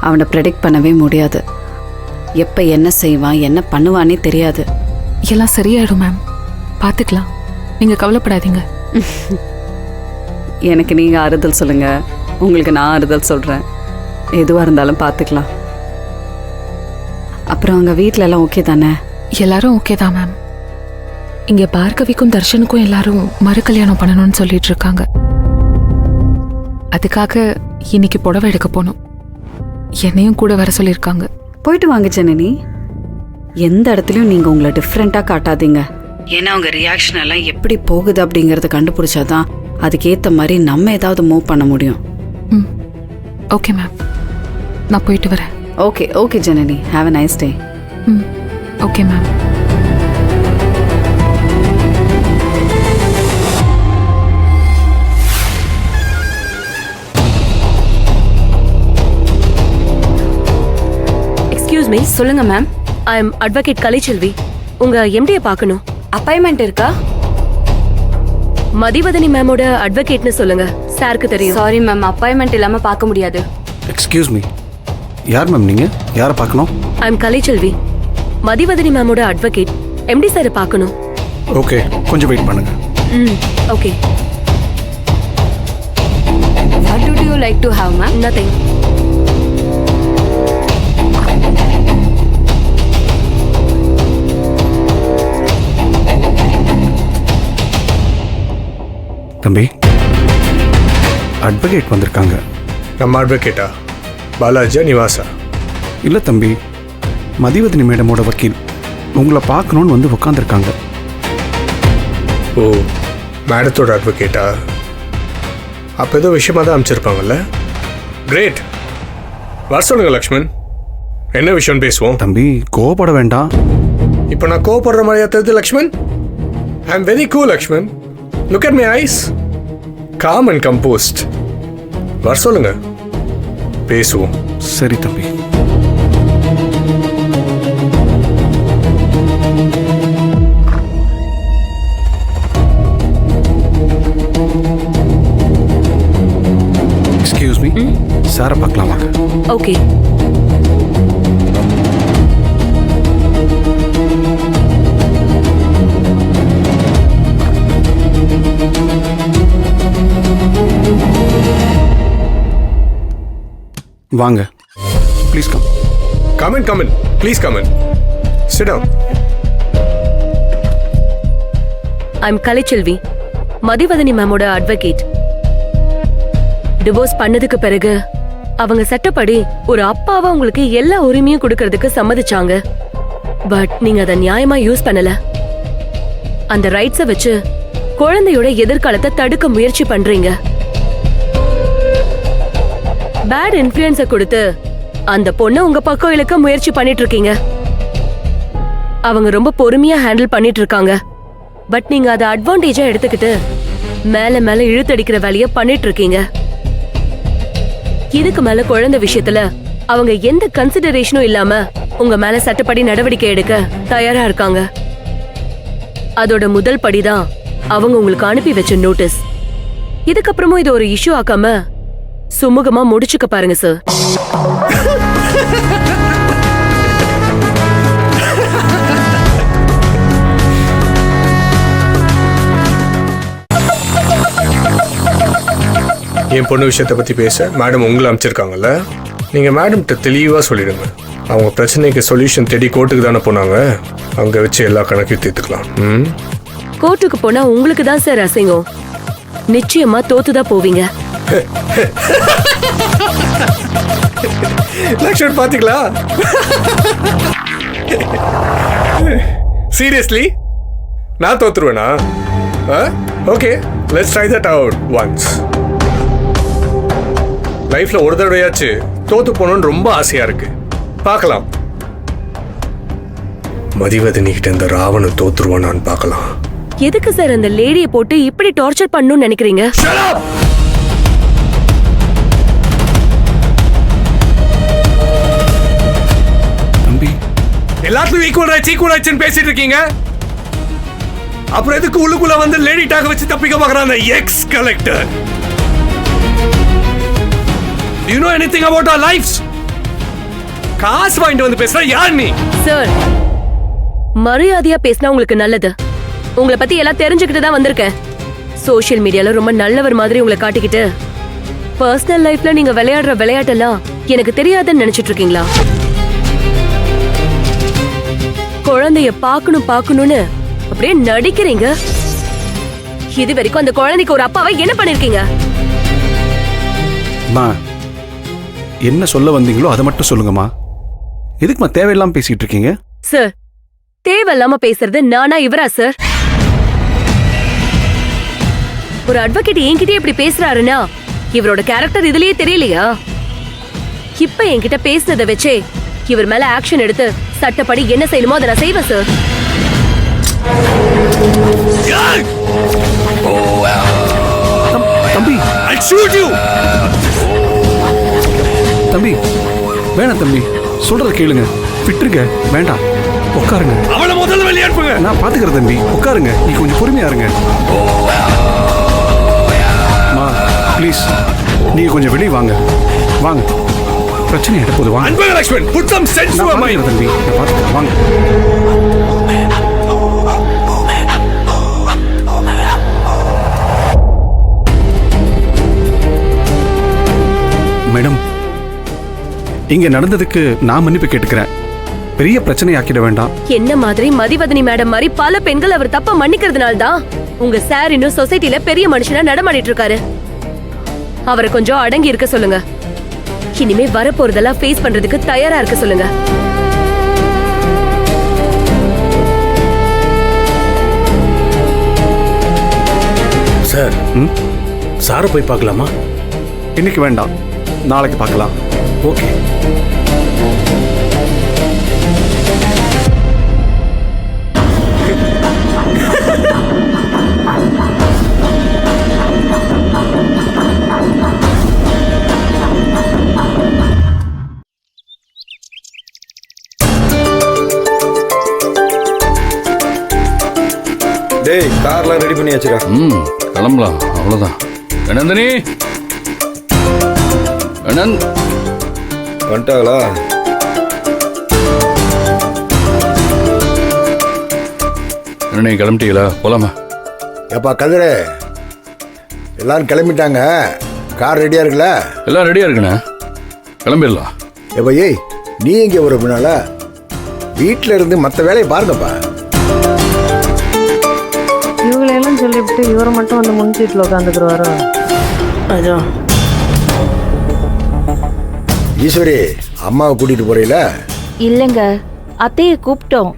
அவனை ப்ரெடிக்ட் பண்ணவே முடியாது. எப்போ என்ன செய்வான் என்ன பண்ணுவானே தெரியாது. எல்லாம் சரியாயிடும் மேம், பார்த்துக்கலாம், நீங்கள் கவலைப்படாதீங்க. எனக்கு நீங்கள் ஆறுதல் சொல்லுங்கள், உங்களுக்கு நான் ஆறுதல் சொல்கிறேன். எதுவாக இருந்தாலும் பார்த்துக்கலாம். அப்புறம் அங்கே வீட்டில் எல்லாம் ஓகே தானே? எல்லாரும் ஓகே தான் மேம். இங்கே பார்கவிக்கும் தர்ஷனுக்கும் எல்லாரும் மறு கல்யாணம் பண்ணணும்னு சொல்லிட்டு இருக்காங்க. அதுக்காக இன்னைக்கு புடவை எடுக்க போகணும். என்னையும் கூட வர சொல்லியிருக்காங்க. போயிட்டு வாங்க ஜனனி. எந்த இடத்துலையும் நீங்கள் உங்களை டிஃப்ரெண்ட்டாக காட்டாதீங்க. ஏன்னா அவங்க ரியாக்ஷன் எல்லாம் எப்படி போகுது அப்படிங்கிறத கண்டுபிடிச்சாதான் அதுக்கேற்ற மாதிரி நம்ம ஏதாவது மூவ் பண்ண முடியும். ம், ஓகே மேம், நான் போயிட்டு வரேன். Okay okay Janani, have a nice day. ம், ஓகே மேம். Excuse me. சொல்லுங்க ma'am. I am advocate Kalaiselvi. உங்க எம்டியை பார்க்கணும். அப்பாயின்மெண்ட் இருக்கா? மதிவதனி மேமோட அட்வொகேட்னு சொல்லுங்க, சாருக்கு தெரியும். சாரி மேம், அப்பாயின்மெண்ட் இல்லாம பார்க்க முடியாது. எக்ஸ்கியூஸ் மீ, யார் மேம் நீங்கள்? யாரை பார்க்கணும்? ஐ எம் கலைச்செல்வி, மதிவதனி மேமோட அட்வொகேட். எம்டி சாரை பார்க்கணும். ஓகே, கொஞ்சம் வெயிட் பண்ணுங்க. ம், okay. What would you like to have, ma'am? Nothing. தம்பி, அட்வொகேட் வந்திருக்காங்க. நம்ம அட்வொகேட்டா? பாலாஜியா நிவாசா? இல்லை தம்பி, மதிவதனி மேடமோட வக்கீல் உங்களை பார்க்கணுன்னு வந்து உட்காந்துருக்காங்க. ஓ, மேடத்தோட அட்வொகேட்டா? அப்போ ஏதோ விஷயமா தான் அனுப்பிச்சிருப்பாங்கல்ல. கிரேட், வர சொல்லுங்க லக்ஷ்மண். என்ன விஷயம் பேசுவோம்? தம்பி, கோவப்பட வேண்டாம். இப்போ நான் கோவப்படுற மாதிரியா தெரியுது Lakshman? I am very cool Lakshman. Look at my ice, com and compost. வர சொல்லுங்க, பேசுவோம். சரி தம்பி. எக்ஸ்கியூஸ் மீ, சாரை பார்க்கலாம் வாங்க. ஓகே. வாங்க, please come. Come in, please come in. Sit down. I am Kalaiselvi, Mathivathani மேமோட அட்வொகேட். டிவோர்ஸ் பண்ணதுக்கு பிறகு அவங்க சட்டப்படி ஒரு அப்பாவா உங்களுக்கு எல்லா உரிமையும் கொடுக்கறதுக்கு சம்மதிச்சாங்க. பட் நீங்க அதை நியாயமா யூஸ் பண்ணல. அந்த ரைட்ஸை வச்சு குழந்தையோட எதிர்காலத்தை தடுக்க முயற்சி பண்றீங்க. பேட் இன்ஃப்ளூயன்ஸ கொடுத்து அந்த பொண்ணை உங்க பக்கம் இழுக்க முயற்சி பண்ணிட்டு இருக்கீங்க. அவங்க ரொம்ப பொறுமையா ஹேண்டில் பண்ணிட்டு இருக்காங்க. பட் நீங்க அதை அட்வான்டேஜா எடுத்துக்கிட்டு மேல மேல இழுத்தடிக்கிற வேலைய பண்ணிட்டு இருக்கீங்க. இதுக்கு மேல குழந்தை விஷயத்துல அவங்க எந்த கன்சிடரேஷனும் இல்லாம உங்க மேல சட்டப்படி நடவடிக்கை எடுக்க தயாரா இருக்காங்க. அதோட முதல் படிதான் அவங்க உங்களுக்கு அனுப்பி வச்ச நோட்டீஸ். இதுக்கப்புறமும் இது ஒரு இஷ்யூ ஆக்காம சுமூகமா முடிச்சுக்க பாருங்க சார். என் பொண்ணு விஷயத்தை பற்றி பேச மேடம் உங்களை அனுப்பிச்சிருக்காங்கல்ல. நீங்கள் மேடம்கிட்ட தெளிவாக சொல்லிடுங்க. அவங்க பிரச்சனைக்கு சொல்யூஷன் தேடி கோர்ட்டுக்கு தானே போனாங்க. அங்கே வச்சு எல்லா கணக்கையும் தீர்த்துக்கலாம். கோர்ட்டுக்கு போனா உங்களுக்கு தான் சார் அசிங்கம். நிச்சயமா தோத்துதான் போவீங்க. லக்ஷ்மண் பாத்தீங்களா? சீரியஸ்லி நான் தோத்துருவேனா? Okay, let's try that out once. லைஃப்ல ஒரு தடவையாச்சு தோத்து போகணும்னு ரொம்ப ஆசையா இருக்கு. பார்க்கலாம் மதிவதனி கிட்ட இந்த ராவணன் தோத்துருவானான்னு பார்க்கலாம். எதுக்கு சார் அந்த லேடியை போட்டு இப்படி டார்ச்சர் பண்ணணும்னு நினைக்கிறீங்க? தம்பி, எல்லாத்துக்கும் ஈக்குவல் ரைட்ஸ் பேசிட்டு இருக்கீங்க. அப்புறம் எதுக்கு உள்ளுக்குள்ள வந்து லேடி டாக வச்சு தப்பிக்க பார்க்கறான் X collector? Do you know anything about our lives? காசு வாங்கிட்டு வந்து பேசுற யார் நீ? சார், மரியாதையா பேசினா உங்களுக்கு நல்லது. உங்களை பத்தி எல்லாம் தெரிஞ்சுக்கிட்டு தான் வந்திருக்கேன். சோஷியல் மீடியால ரொம்ப நல்லவர் மாதிரி உங்களை காட்டிக்கிட்டு பர்சனல் லைஃப்ல நீங்க விளையாடுற விளையாட்டெல்லாம் எனக்கு தெரியாதுன்னு நினைச்சிட்டு இருக்கீங்களா? குழந்தைய பார்க்கணும்னு அப்படியே நடிக்கிறீங்க. இது வரைக்கும் அந்த குழந்தைக்கு ஒரு அப்பாவை என்ன பண்ணிருக்கீங்க? அம்மா, என்ன சொல்ல வந்தீங்களோ அதை மட்டும் சொல்லுங்கம்மா. எதுக்குமா தேவையில்லாம பேசிட்டு இருக்கீங்க? சார், தேவையில்லாம பேசுறது நானா இவரா சார்? ஒரு அட்வொகேட் என்கிட்ட இப்படி பேசுறாருன்னா இவரோட கேரக்டர் இதுலயே தெரியலையா? இப்ப என்கிட்ட பேசுனதை வச்சே இவர் மேல ஆக்ஷன் எடுத்து சட்டப்படி என்ன செய்யணுமோ அதை நான் செய்வேன் சார். தம்பி, I'll shoot you. தம்பி, வேணாம் தம்பி, சொல்றத கேளுங்க. விட்டுருங்க, வேண்டாம், உட்காருங்க. அவளை முதல்ல வெளியே அனுப்புங்க. நான் பாத்துக்கிறேன் தம்பி, உட்காருங்க. நீ கொஞ்சம் பொறுமையா இருங்க. அம்மா, ப்ளீஸ், நீங்க கொஞ்சம் வெளியே வாங்க. வாங்க, பிரச்சனை எடுப்போது வாங்க. அன்பக Lakshman, put some sense to நான் your mind. பாத்துக்கிறேன் தம்பி, நான் பாத்துக்கிறேன். வாங்க. மேடம், இங்க நடந்ததுக்கு நான் மன்னிப்பு கேட்டுக்கிறேன். பெரிய பிரச்சனை ஆக்கிட வேண்டாம். என்ன மாதிரி மதிவதனி மேடம் மாதிரி பல பெண்கள் அவர் தப்ப மன்னிக்கிறதுனால தான் உங்க சார் இன்னும் சொசைட்டில பெரிய மனுஷனா நடமாடிட்டு இருக்காரு. அவரை கொஞ்சம் அடங்கி இருக்க சொல்லுங்க. இனிமே வரப்போறதெல்லாம் ஃபேஸ் பண்றதுக்கு தயாரா இருக்க சொல்லுங்க. சார், சாரை போய் பார்க்கலாமா? இன்னைக்கு வேண்டாம், நாளைக்கு பார்க்கலாம். ஓகே. டேய், கார்லாம் ரெடி பண்ணி வச்சுடா. கிளம்பலாம், அவ்வளோதான். நந்தினி, வந்துட்டாங்களா? என்ன கிளம்பிட்டீங்களா? போலாமா? எப்பா கதிரே, எல்லாரும் கிளம்பிட்டாங்க. கார் ரெடியா இருக்குல்ல? எல்லாம் ரெடியா இருக்குண்ணே, கிளம்பிடலாம். எப்பா ஏய், நீ இங்கே ஒரு பின்னால வீட்டில் இருந்து மற்ற வேலையை பாருங்கப்பா. இவங்களெல்லாம் சொல்லிவிட்டு இவரை மட்டும் வந்து முன் சீட்டில் உட்காந்துக்குருவாரோ? அதான். ஈஸ்வரி, அம்மாவை கூட்டிட்டு போறீல? இல்லைங்க, அத்தையை கூப்பிட்டோம்.